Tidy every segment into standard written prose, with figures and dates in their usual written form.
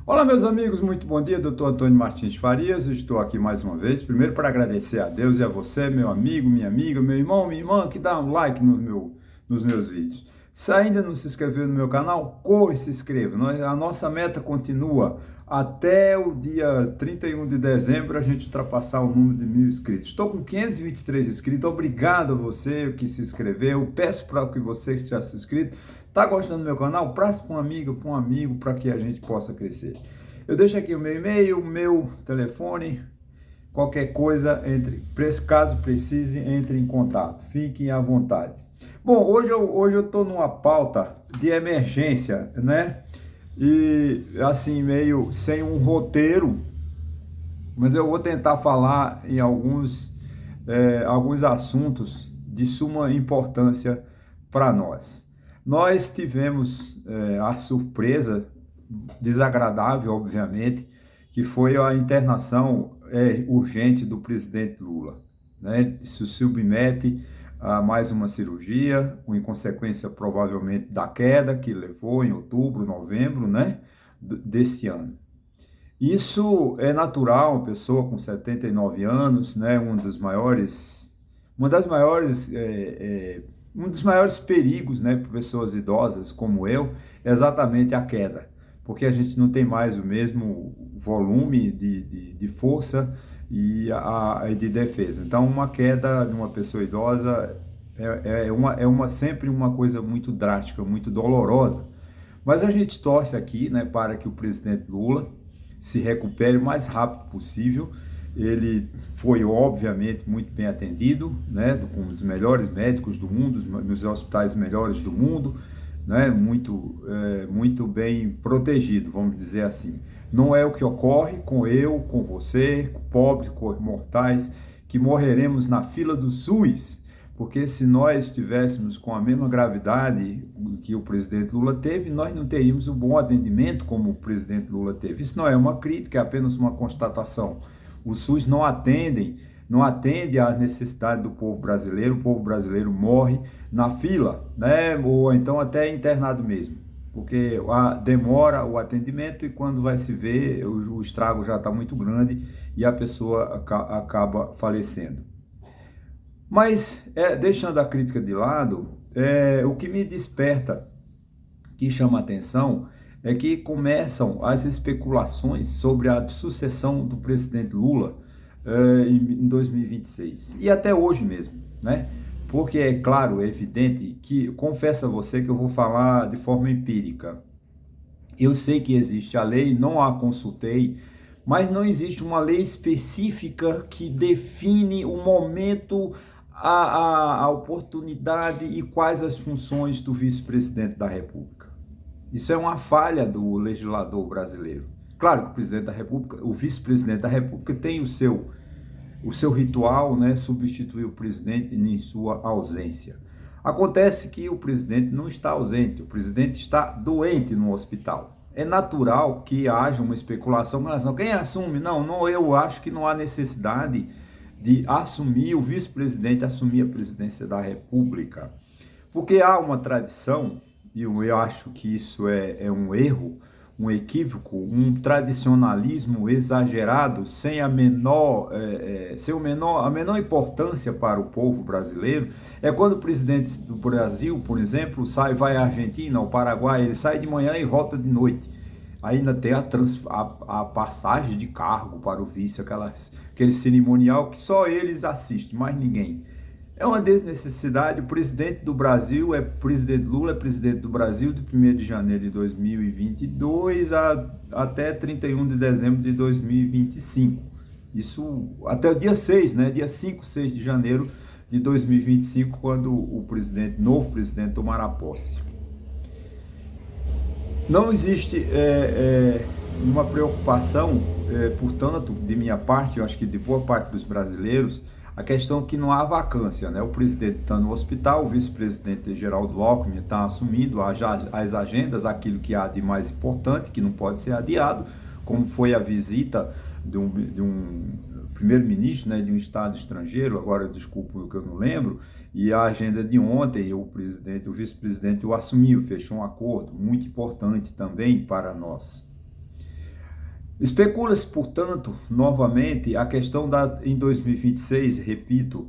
Olá, meus amigos, muito bom dia. Doutor Antônio Martins Farias, estou aqui mais uma vez. Primeiro, para agradecer a Deus e a você, meu amigo, minha amiga, meu irmão, minha irmã, que dá um like nos meus vídeos. Se ainda não se inscreveu no meu canal, corre e se inscreva. A nossa meta continua até o dia 31 de dezembro a gente ultrapassar o número de 1.000 inscritos. Estou com 523 inscritos. Obrigado a você que se inscreveu. Peço para que você que já se inscrito, está gostando do meu canal, passe para um amigo, para que a gente possa crescer. Eu deixo aqui o meu e-mail, o meu telefone, qualquer coisa, caso precise, entre em contato. Fiquem à vontade. Bom, hoje eu estou numa pauta de emergência, né? E assim, meio sem um roteiro, mas eu vou tentar falar em alguns assuntos de suma importância para nós. Nós tivemos a surpresa desagradável, obviamente, que foi a internação urgente do presidente Lula, né? Se submete a mais uma cirurgia, com consequência provavelmente da queda que levou em outubro, novembro, né, deste ano. Isso é natural, uma pessoa com 79 anos, né, um dos maiores perigos, né, para pessoas idosas como eu, é exatamente a queda, porque a gente não tem mais o mesmo volume de força e de defesa. Então, uma queda de uma pessoa idosa sempre uma coisa muito drástica, muito dolorosa. Mas a gente torce aqui, né, para que o presidente Lula se recupere o mais rápido possível. Ele foi, obviamente, muito bem atendido, né, com os melhores médicos do mundo, nos hospitais melhores do mundo, né, muito bem protegido, vamos dizer assim. Não é o que ocorre com você, com pobres, com mortais, que morreremos na fila do SUS, porque se nós estivéssemos com a mesma gravidade que o presidente Lula teve, nós não teríamos um bom atendimento como o presidente Lula teve. Isso não é uma crítica, é apenas uma constatação. O SUS não atende às necessidades do povo brasileiro, o povo brasileiro morre na fila, né? Ou então até internado mesmo, porque demora o atendimento e quando vai se ver, o estrago já está muito grande e a pessoa acaba falecendo. Mas, deixando a crítica de lado, o que me desperta, que chama atenção, é que começam as especulações sobre a sucessão do presidente Lula em 2026. E até hoje mesmo, né? Porque é claro, é evidente que, confesso a você que eu vou falar de forma empírica. Eu sei que existe a lei, não a consultei, mas não existe uma lei específica que define o momento, a oportunidade e quais as funções do vice-presidente da República. Isso é uma falha do legislador brasileiro. Claro que o presidente da República, o vice-presidente da República tem o seu ritual, né, substituir o presidente em sua ausência. Acontece que o presidente não está ausente, o presidente está doente no hospital. É natural que haja uma especulação com relação a quem assume. Não, eu acho que não há necessidade de assumir, o vice-presidente assumir a presidência da República. Porque há uma tradição, e eu acho que isso é um erro, um equívoco, um tradicionalismo exagerado, sem a menor importância para o povo brasileiro, é quando o presidente do Brasil, por exemplo, vai à Argentina, ao Paraguai, ele sai de manhã e volta de noite. Ainda tem a passagem de cargo para o vice, aquele cerimonial que só eles assistem, mais ninguém. É uma desnecessidade. O presidente do Brasil presidente Lula, é presidente do Brasil de 1º de janeiro de 2022 até 31 de dezembro de 2025. Isso até o dia 6, né? Dia 5, 6 de janeiro de 2025, quando o novo presidente tomará posse. Não existe uma preocupação, portanto, de minha parte, eu acho que de boa parte dos brasileiros, a questão que não há vacância, né? O presidente está no hospital, o vice-presidente Geraldo Alckmin está assumindo as agendas, aquilo que há de mais importante, que não pode ser adiado, como foi a visita de um primeiro-ministro, né, de um estado estrangeiro, agora desculpa o que eu não lembro, e a agenda de ontem, o vice-presidente o assumiu, fechou um acordo muito importante também para nós. Especula-se, portanto, novamente, a questão em 2026, repito,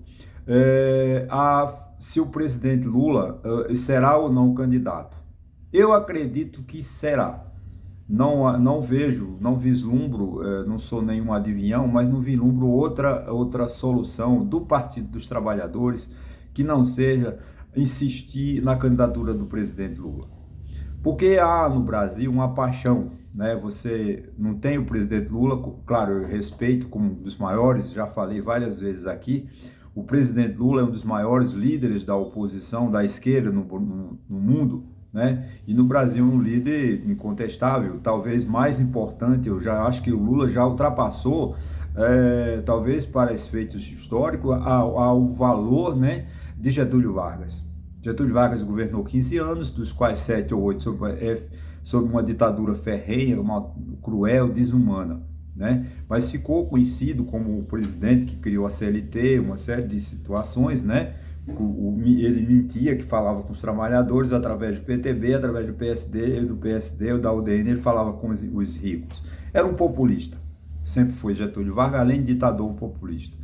se o presidente Lula será ou não candidato. Eu acredito que será. Não vejo, não vislumbro, não sou nenhum adivinhão, mas não vislumbro outra solução do Partido dos Trabalhadores que não seja insistir na candidatura do presidente Lula. Porque há no Brasil uma paixão, né? Você não tem o presidente Lula, claro, eu respeito como um dos maiores, já falei várias vezes aqui, o presidente Lula é um dos maiores líderes da oposição, da esquerda no mundo, né? E no Brasil um líder incontestável, talvez mais importante, eu já acho que o Lula já ultrapassou, talvez para efeitos históricos, ao valor, né, de Getúlio Vargas. Getúlio Vargas governou 15 anos, dos quais 7 ou 8 sob uma ditadura ferrenha, uma cruel, desumana, né? Mas ficou conhecido como o presidente que criou a CLT, uma série de situações, né? Ele mentia que falava com os trabalhadores através do PTB, através do PSD ou da UDN, ele falava com os ricos. Era um populista, sempre foi Getúlio Vargas, além de ditador, um populista.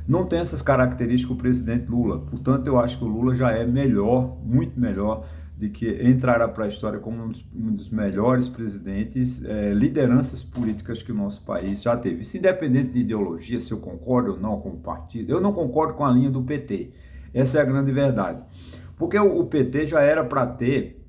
Não tem essas características o presidente Lula. Portanto, eu acho que o Lula já é melhor, muito melhor, de que entrará para a história como um dos melhores presidentes, lideranças políticas que o nosso país já teve. Isso independente de ideologia, se eu concordo ou não com o partido. Eu não concordo com a linha do PT. Essa é a grande verdade. Porque o PT já era para ter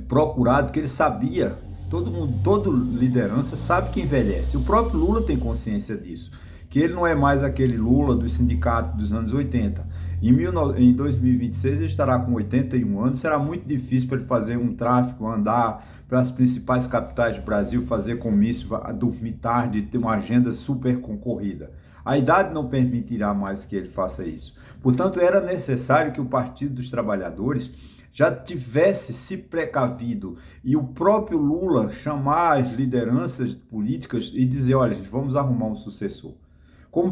procurado, porque ele sabia, todo mundo, toda liderança sabe que envelhece. O próprio Lula tem consciência disso, que ele não é mais aquele Lula do sindicato dos anos 80. Em 2026 ele estará com 81 anos, será muito difícil para ele fazer um tráfico, andar para as principais capitais do Brasil, fazer comício, dormir tarde, ter uma agenda super concorrida. A idade não permitirá mais que ele faça isso. Portanto, era necessário que o Partido dos Trabalhadores já tivesse se precavido e o próprio Lula chamar as lideranças políticas e dizer, olha, gente, vamos arrumar um sucessor. Como,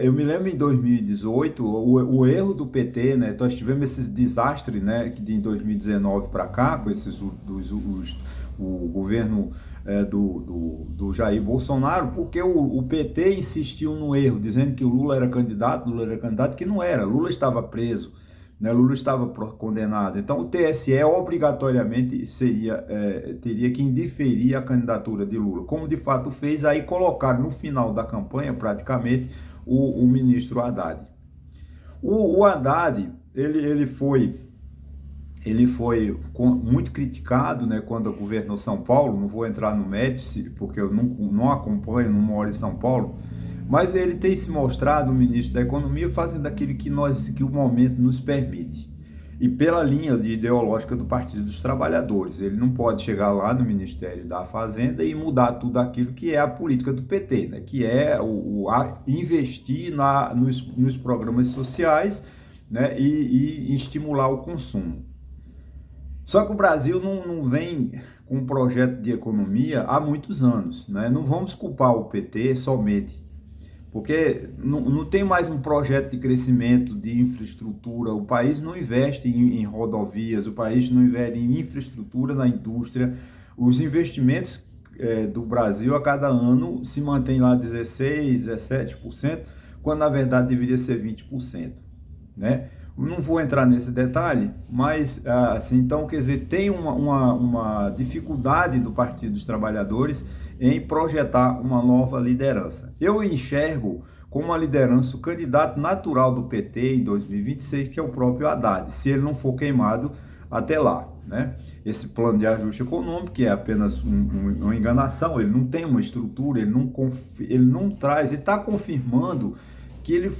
eu me lembro em 2018, o erro do PT, né? Nós tivemos esses desastres, né? Que de 2019 para cá, com esses, o governo do Jair Bolsonaro, porque o PT insistiu no erro, dizendo que o Lula era candidato, que não era, Lula estava preso, né? Lula estava condenado. Então o TSE obrigatoriamente teria que indeferir a candidatura de Lula, como de fato fez, aí colocar no final da campanha praticamente o ministro Haddad. O Haddad, ele foi muito criticado, né, quando governou São Paulo. Não vou entrar no mérito, porque eu não acompanho, não moro em São Paulo, mas ele tem se mostrado o ministro da Economia fazendo aquilo que o momento nos permite. E pela linha ideológica do Partido dos Trabalhadores. Ele não pode chegar lá no Ministério da Fazenda e mudar tudo aquilo que é a política do PT, né? Que é investir nos programas sociais, né? E estimular o consumo. Só que o Brasil não vem com um projeto de economia há muitos anos, né? Não vamos culpar o PT somente, porque não tem mais um projeto de crescimento, de infraestrutura. O país não investe em rodovias, o país não investe em infraestrutura na indústria. Os investimentos do Brasil a cada ano se mantém lá 16%, 17%, quando na verdade deveria ser 20%, né? Não vou entrar nesse detalhe, mas assim, então, quer dizer, tem uma dificuldade do Partido dos Trabalhadores em projetar uma nova liderança. Eu enxergo como uma liderança o candidato natural do PT em 2026, que é o próprio Haddad, se ele não for queimado até lá, né? Esse plano de ajuste econômico, que é apenas uma enganação, ele não tem uma estrutura, ele não traz, ele está confirmando que ele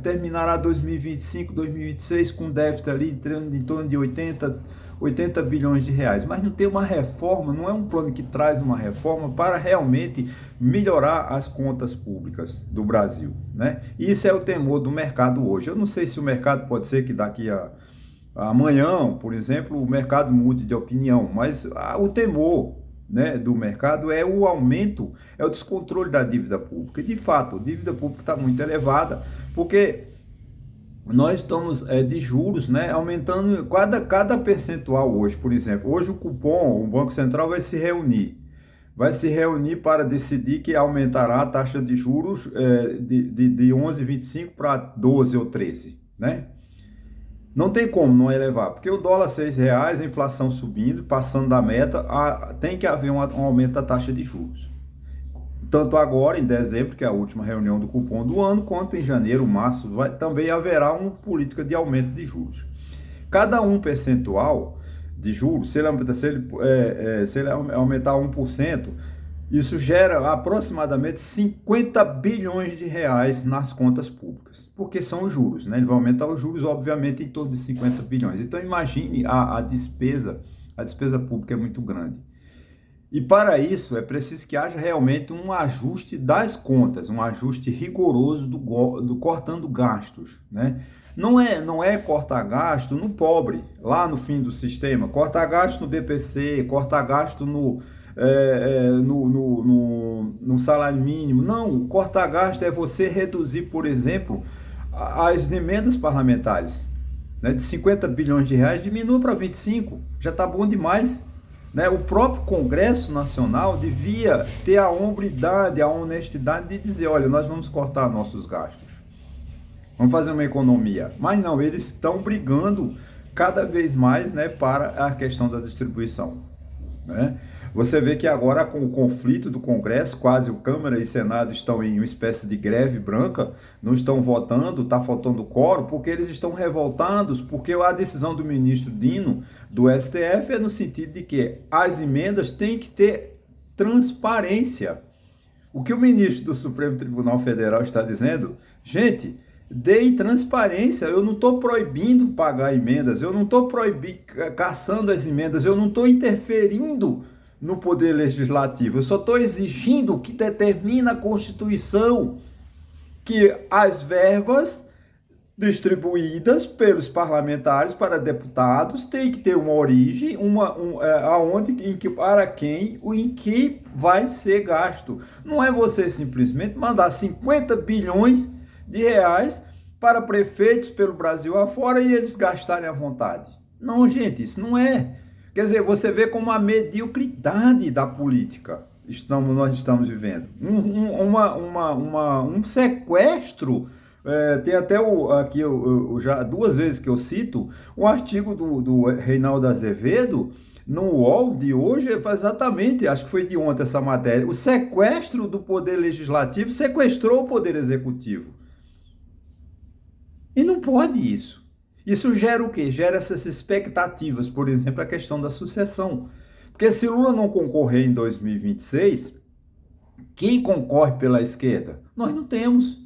terminará 2025, 2026 com déficit ali em torno de 80 bilhões de reais, mas não tem uma reforma, não é um plano que traz uma reforma para realmente melhorar as contas públicas do Brasil, né? E isso é o temor do mercado hoje. Eu não sei se o mercado, pode ser que daqui a amanhã, por exemplo, o mercado mude de opinião, mas o temor, né, do mercado é o aumento, é o descontrole da dívida pública. E, de fato, a dívida pública está muito elevada, porque nós estamos de juros, né, aumentando cada percentual hoje. Por exemplo, hoje o Banco Central vai se reunir, vai se reunir para decidir que aumentará a taxa de juros de 11,25 para 12 ou 13, né? Não tem como não elevar, porque o dólar R$ 6, a inflação subindo, passando da meta, tem que haver um aumento da taxa de juros. Tanto agora, em dezembro, que é a última reunião do cupom do ano, quanto em janeiro, março, também haverá uma política de aumento de juros. Cada percentual de juros, se ele aumentar 1%, isso gera aproximadamente 50 bilhões de reais nas contas públicas, porque são os juros, né? Ele vai aumentar os juros, obviamente, em torno de 50 bilhões. Então, imagine a despesa pública é muito grande. E para isso, é preciso que haja realmente um ajuste das contas, um ajuste rigoroso do cortando gastos, né? Não é cortar gasto no pobre, lá no fim do sistema, cortar gasto no BPC, cortar gasto no salário mínimo. Não, cortar gasto é você reduzir, por exemplo, as emendas parlamentares, né, de 50 bilhões de reais, diminua para 25, já está bom demais. Né? O próprio Congresso Nacional devia ter a hombridade, a honestidade de dizer, olha, nós vamos cortar nossos gastos, vamos fazer uma economia. Mas não, eles estão brigando cada vez mais, né, para a questão da distribuição, né? Você vê que agora, com o conflito do Congresso, quase o Câmara e Senado estão em uma espécie de greve branca, não estão votando, está faltando quórum, porque eles estão revoltados, porque a decisão do ministro Dino, do STF, é no sentido de que as emendas têm que ter transparência. O que o ministro do Supremo Tribunal Federal está dizendo? Gente, deem transparência, eu não estou proibindo pagar emendas, eu não estou caçando as emendas, eu não estou interferindo no poder legislativo, eu só estou exigindo o que determina a Constituição, que as verbas distribuídas pelos parlamentares para deputados têm que ter uma origem, para quem, em que vai ser gasto. Não é você simplesmente mandar 50 bilhões de reais para prefeitos pelo Brasil afora e eles gastarem à vontade. Não, gente, isso não é. Quer dizer, você vê como a mediocridade da política nós estamos vivendo. Um sequestro. Tem até aqui, já 2 vezes que eu cito, um artigo do Reinaldo Azevedo, no UOL de hoje, exatamente, acho que foi de ontem essa matéria, o sequestro do poder legislativo sequestrou o poder executivo. E não pode isso. Isso gera o quê? Gera essas expectativas, por exemplo, a questão da sucessão. Porque se Lula não concorrer em 2026, quem concorre pela esquerda? Nós não temos.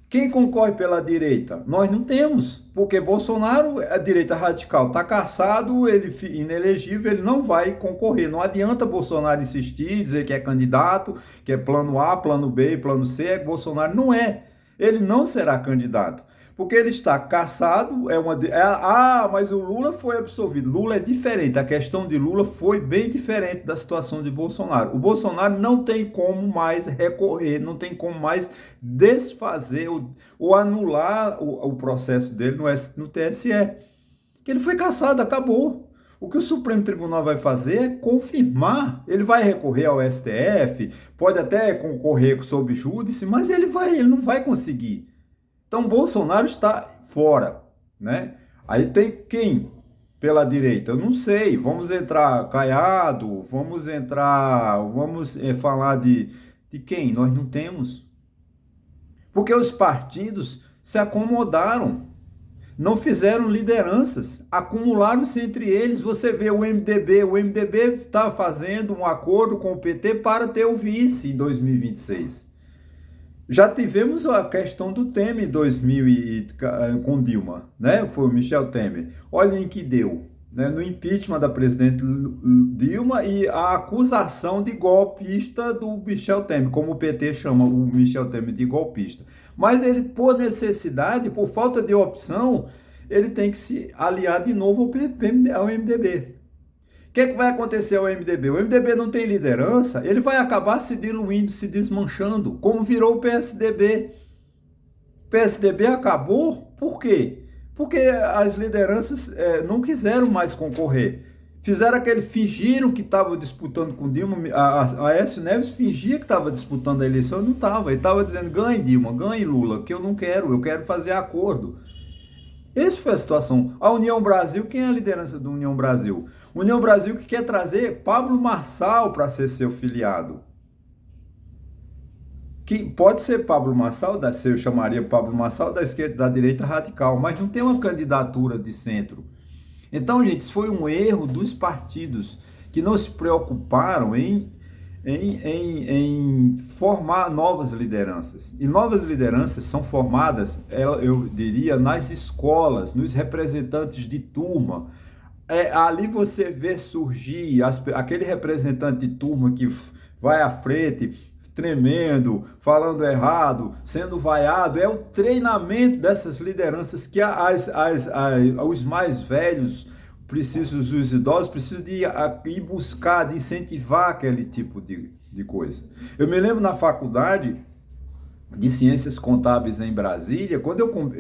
Quem concorre pela direita? Nós não temos. Porque Bolsonaro, a direita radical, está caçado, ele inelegível, ele não vai concorrer. Não adianta Bolsonaro insistir, dizer que é candidato, que é plano A, plano B, plano C, é que Bolsonaro não é. Ele não será candidato. Porque ele está caçado, mas o Lula foi absolvido. Lula é diferente, a questão de Lula foi bem diferente da situação de Bolsonaro. O Bolsonaro não tem como mais recorrer, não tem como mais desfazer ou anular o processo dele no TSE. Que ele foi caçado, acabou. O que o Supremo Tribunal vai fazer é confirmar. Ele vai recorrer ao STF, pode até concorrer sob júdice, mas ele não vai conseguir. Então, Bolsonaro está fora, né? Aí tem quem pela direita? Eu não sei. Vamos entrar Caiado, vamos falar de quem? Nós não temos. Porque os partidos se acomodaram, não fizeram lideranças, acumularam-se entre eles. Você vê o MDB está fazendo um acordo com o PT para ter o vice em 2026. Já tivemos a questão do Temer com Dilma, né? Foi o Michel Temer. Olha em que deu, né? No impeachment da presidente Dilma e a acusação de golpista do Michel Temer, como o PT chama o Michel Temer de golpista. Mas ele, por necessidade, por falta de opção, ele tem que se aliar de novo ao MDB. O que vai acontecer ao MDB? O MDB não tem liderança, ele vai acabar se diluindo, se desmanchando, como virou o PSDB. O PSDB acabou, por quê? Porque as lideranças não quiseram mais concorrer. Fizeram aquele, fingiram que estavam disputando com Dilma, a Aécio Neves fingia que estava disputando a eleição e não estava. Ele estava dizendo, ganhe Dilma, ganhe Lula, que eu não quero, eu quero fazer acordo. Essa foi a situação. A União Brasil, quem é a liderança da União Brasil? União Brasil que quer trazer Pablo Marçal para ser seu filiado. Que pode ser Pablo Marçal, eu chamaria Pablo Marçal da esquerda, da direita radical, mas não tem uma candidatura de centro. Então, gente, isso foi um erro dos partidos que não se preocuparam em formar novas lideranças. E novas lideranças são formadas, eu diria, nas escolas, nos representantes de turma. Ali você vê surgir aquele representante de turma que vai à frente, tremendo, falando errado, sendo vaiado. É o treinamento dessas lideranças que os mais velhos precisam, os idosos precisam de ir buscar, de incentivar aquele tipo de coisa. Eu me lembro na faculdade de Ciências Contábeis em Brasília, quando eu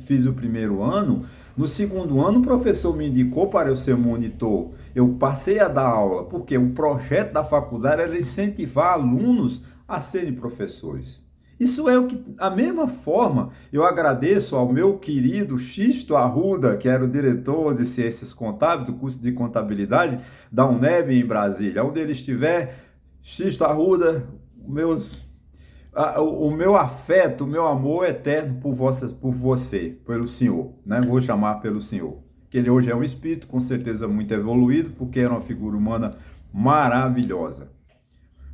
fiz o primeiro ano, no segundo ano o professor me indicou para eu ser monitor. Eu passei a dar aula, porque o projeto da faculdade era incentivar alunos a serem professores. Isso é o que, a mesma forma, eu agradeço ao meu querido Xisto Arruda, que era o diretor de Ciências Contábeis, do curso de Contabilidade da UNEB em Brasília. Onde ele estiver, Xisto Arruda, o meu afeto, o meu amor eterno por você, pelo senhor, né? Vou chamar pelo senhor. Que ele hoje é um espírito, com certeza muito evoluído, porque era uma figura humana maravilhosa.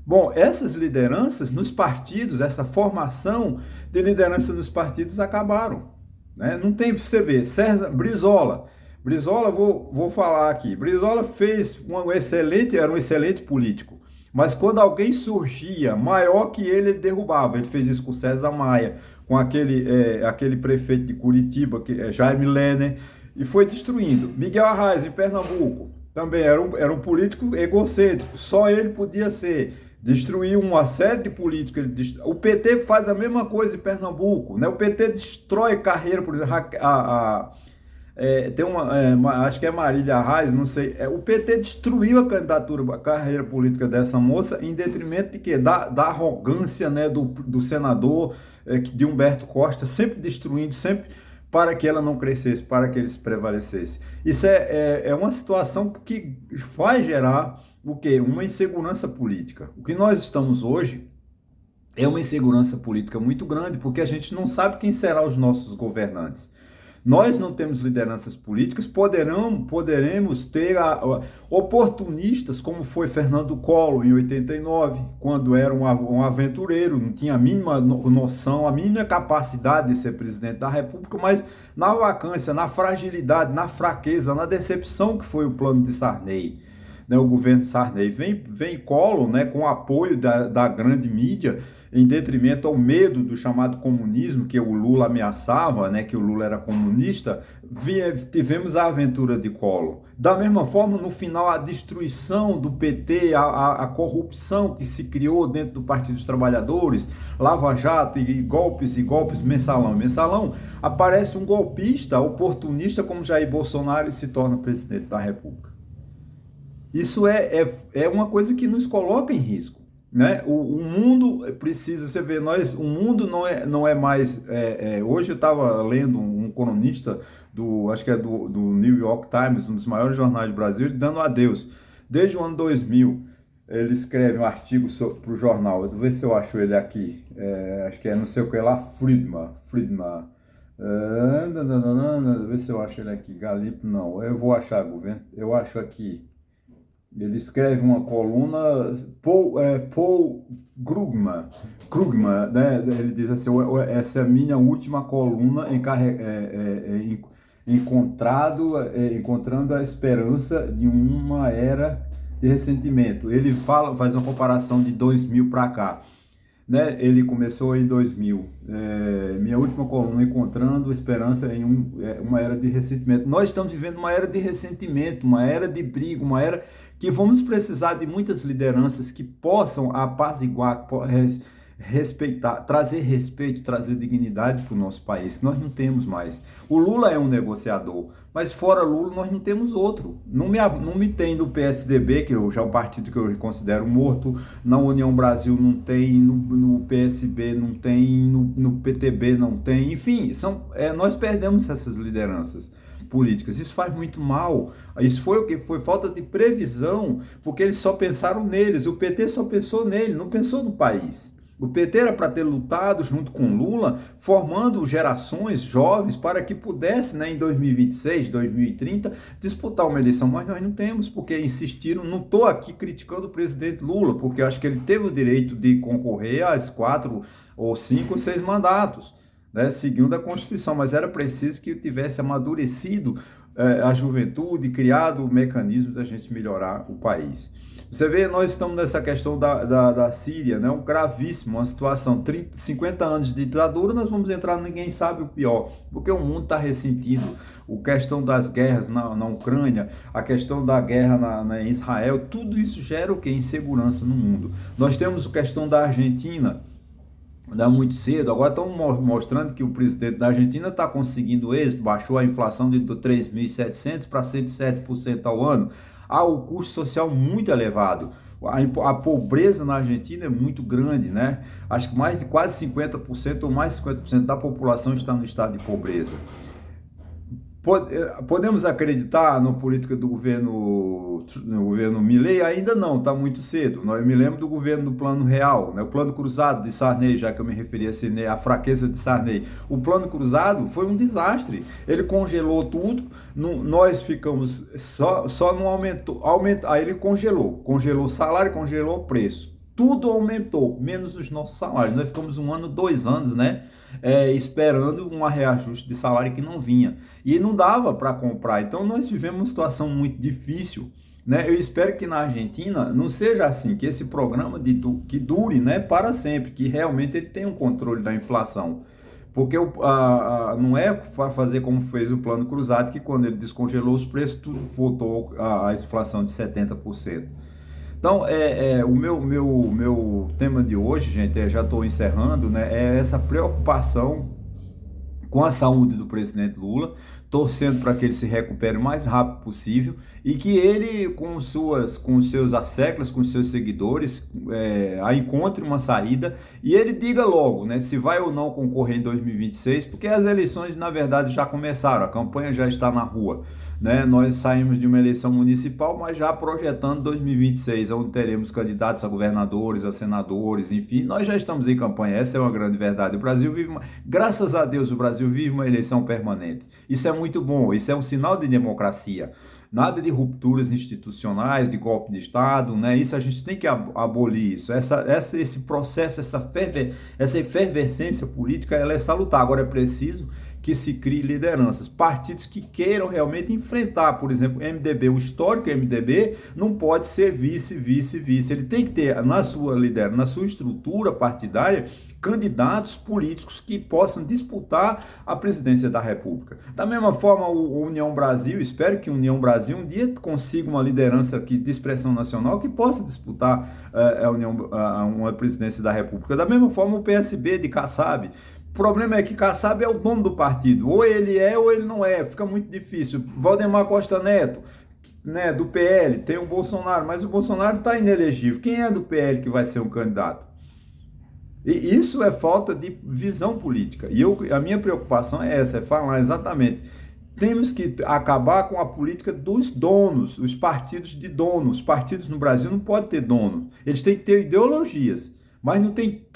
Bom, essas lideranças nos partidos, essa formação de liderança nos partidos acabaram, né? Não tem para você ver. César Brizola, vou falar aqui. Brizola era um excelente político, mas quando alguém surgia maior que ele derrubava. Ele fez isso com César Maia, com aquele prefeito de Curitiba, Jaime Lerner, e foi destruindo. Miguel Arraes, em Pernambuco, também era um político egocêntrico, só ele podia ser. Destruiu uma série de políticos. O PT faz a mesma coisa em Pernambuco, né? O PT destrói carreira, por exemplo, acho que é Marília Reis, não sei. O PT destruiu a carreira política dessa moça em detrimento de quê? Da arrogância, né, do senador de Humberto Costa, sempre destruindo, sempre para que ela não crescesse, para que eles prevalecessem. Isso é uma situação que vai gerar o quê? Uma insegurança política. O que nós estamos hoje é uma insegurança política muito grande, porque a gente não sabe quem serão os nossos governantes. Nós não temos lideranças políticas, poderemos ter oportunistas, como foi Fernando Collor em 89, quando era um aventureiro, não tinha a mínima noção, a mínima capacidade de ser presidente da República, mas na vacância, na fragilidade, na fraqueza, na decepção que foi o plano de Sarney, né, o governo Sarney. Vem Collor, né, com o apoio da grande mídia, em detrimento ao medo do chamado comunismo, que o Lula ameaçava, né, que o Lula era comunista. Tivemos a aventura de Collor. Da mesma forma, no final, a destruição do PT, a corrupção que se criou dentro do Partido dos Trabalhadores, Lava Jato e golpes, mensalão. Mensalão, aparece um golpista, oportunista como Jair Bolsonaro e se torna presidente da República. Isso é uma coisa que nos coloca em risco, né? O mundo precisa, você vê, o mundo não é mais. Hoje eu estava lendo um cronista acho que é do New York Times, um dos maiores jornais do Brasil, ele dando adeus. Desde o ano 2000, ele escreve um artigo para o jornal. Vou ver se eu acho ele aqui. Acho que é não sei o que lá, Friedman. Ver se eu acho ele aqui. Galipo, não. Eu vou achar, governo. Eu acho aqui. Ele escreve uma coluna, Paul Krugman, né? Ele diz assim: essa é a minha última coluna encontrando a esperança de uma era de ressentimento. Ele faz uma comparação de 2000 para cá. Né? Ele começou em 2000, minha última coluna, encontrando esperança em uma era de ressentimento. Nós estamos vivendo uma era de ressentimento, uma era de briga, uma era que vamos precisar de muitas lideranças que possam apaziguar, respeitar, trazer respeito, trazer dignidade para o nosso país, que nós não temos mais. O Lula é um negociador, mas fora Lula nós não temos outro. Não me tem no PSDB, que já é um partido que eu considero morto, na União Brasil não tem, no PSB não tem, no PTB não tem, enfim, nós perdemos essas lideranças políticas. Isso faz muito mal. Isso foi o que foi falta de previsão, porque eles só pensaram neles. O PT só pensou nele, não pensou no país. O PT era para ter lutado junto com Lula, formando gerações jovens para que pudesse, né, em 2026, 2030, disputar uma eleição. Mas nós não temos, porque insistiram. Não estou aqui criticando o presidente Lula, porque eu acho que ele teve o direito de concorrer às 4 ou 5 ou 6 mandatos, né, seguindo a Constituição, mas era preciso que tivesse amadurecido a juventude, criado mecanismos da gente melhorar o país. Você vê, nós estamos nessa questão da Síria, né, um gravíssimo, uma situação, 50 anos de ditadura, nós vamos entrar, ninguém sabe o pior, porque o mundo está ressentido, a questão das guerras na Ucrânia, a questão da guerra em Israel, tudo isso gera o quê? Insegurança no mundo. Nós temos a questão da Argentina, dá muito cedo. Agora estão mostrando que o presidente da Argentina está conseguindo êxito, baixou a inflação de 3.700 para 107% ao ano. O custo social muito elevado. A pobreza na Argentina é muito grande, né? Acho que mais de quase 50% ou mais de 50% da população está no estado de pobreza. Podemos acreditar na política do governo Milei? Ainda não, está muito cedo. Eu me lembro do governo do Plano Real, né? O Plano Cruzado de Sarney, já que eu me referi a fraqueza de Sarney. O Plano Cruzado foi um desastre. Ele congelou tudo, nós ficamos só não aumentou. Aí ele congelou o salário, congelou o preço. Tudo aumentou, menos os nossos salários. Nós ficamos 1 ano, 2 anos, né? Esperando um reajuste de salário que não vinha. E não dava para comprar. Então nós vivemos uma situação muito difícil, né? Eu espero que na Argentina não seja assim, que esse programa que dure, né, para sempre, que realmente ele tenha um controle da inflação. Porque não é para fazer como fez o Plano Cruzado, que quando ele descongelou os preços, tudo voltou à inflação de 70%. Então, o meu tema de hoje, gente, já estou encerrando, né? É essa preocupação com a saúde do presidente Lula, torcendo para que ele se recupere o mais rápido possível e que ele, com os seus asseclas, com os seus seguidores, encontre uma saída e ele diga logo, né, se vai ou não concorrer em 2026, porque as eleições, na verdade, já começaram, a campanha já está na rua. Né? Nós saímos de uma eleição municipal, mas já projetando 2026, onde teremos candidatos a governadores, a senadores, enfim, nós já estamos em campanha, essa é uma grande verdade. O Brasil graças a Deus, o Brasil vive uma eleição permanente. Isso é muito bom, isso é um sinal de democracia. Nada de rupturas institucionais, de golpe de Estado, né? Isso a gente tem que abolir isso. Esse processo, essa efervescência política, ela é salutar. Agora é preciso que se crie lideranças, partidos que queiram realmente enfrentar, por exemplo, o MDB, o histórico MDB não pode ser vice. Ele tem que ter na sua liderança, na sua estrutura partidária, candidatos políticos que possam disputar a presidência da República. Da mesma forma, o União Brasil, espero que o União Brasil um dia consiga uma liderança de expressão nacional que possa disputar uma presidência da República. Da mesma forma, o PSB de Kassab. O problema é que Kassab é o dono do partido, ou ele é ou ele não é, fica muito difícil. Valdemar Costa Neto, né, do PL, tem o Bolsonaro, mas o Bolsonaro está inelegível. Quem é do PL que vai ser um candidato? E isso é falta de visão política. E a minha preocupação é essa, é falar exatamente. Temos que acabar com a política dos donos, os partidos de donos. Os partidos no Brasil não podem ter dono, eles têm que ter ideologias. Mas não tem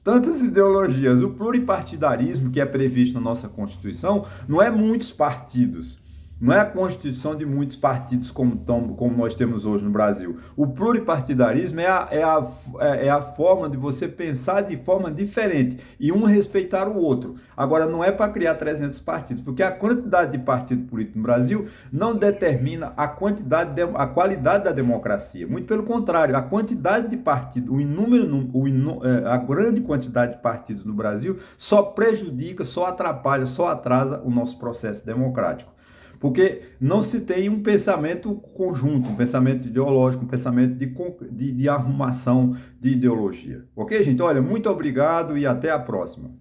tantas ideologias. O pluripartidarismo que é previsto na nossa Constituição não é muitos partidos. Não é a constituição de muitos partidos como nós temos hoje no Brasil. O pluripartidarismo é a forma de você pensar de forma diferente e um respeitar o outro. Agora, não é para criar 300 partidos, porque a quantidade de partido político no Brasil não determina a qualidade da democracia. Muito pelo contrário, a quantidade de partidos, a grande quantidade de partidos no Brasil só prejudica, só atrapalha, só atrasa o nosso processo democrático. porque não se tem um pensamento conjunto, um pensamento ideológico, um pensamento de arrumação de ideologia. Ok, gente? Olha, muito obrigado e até a próxima.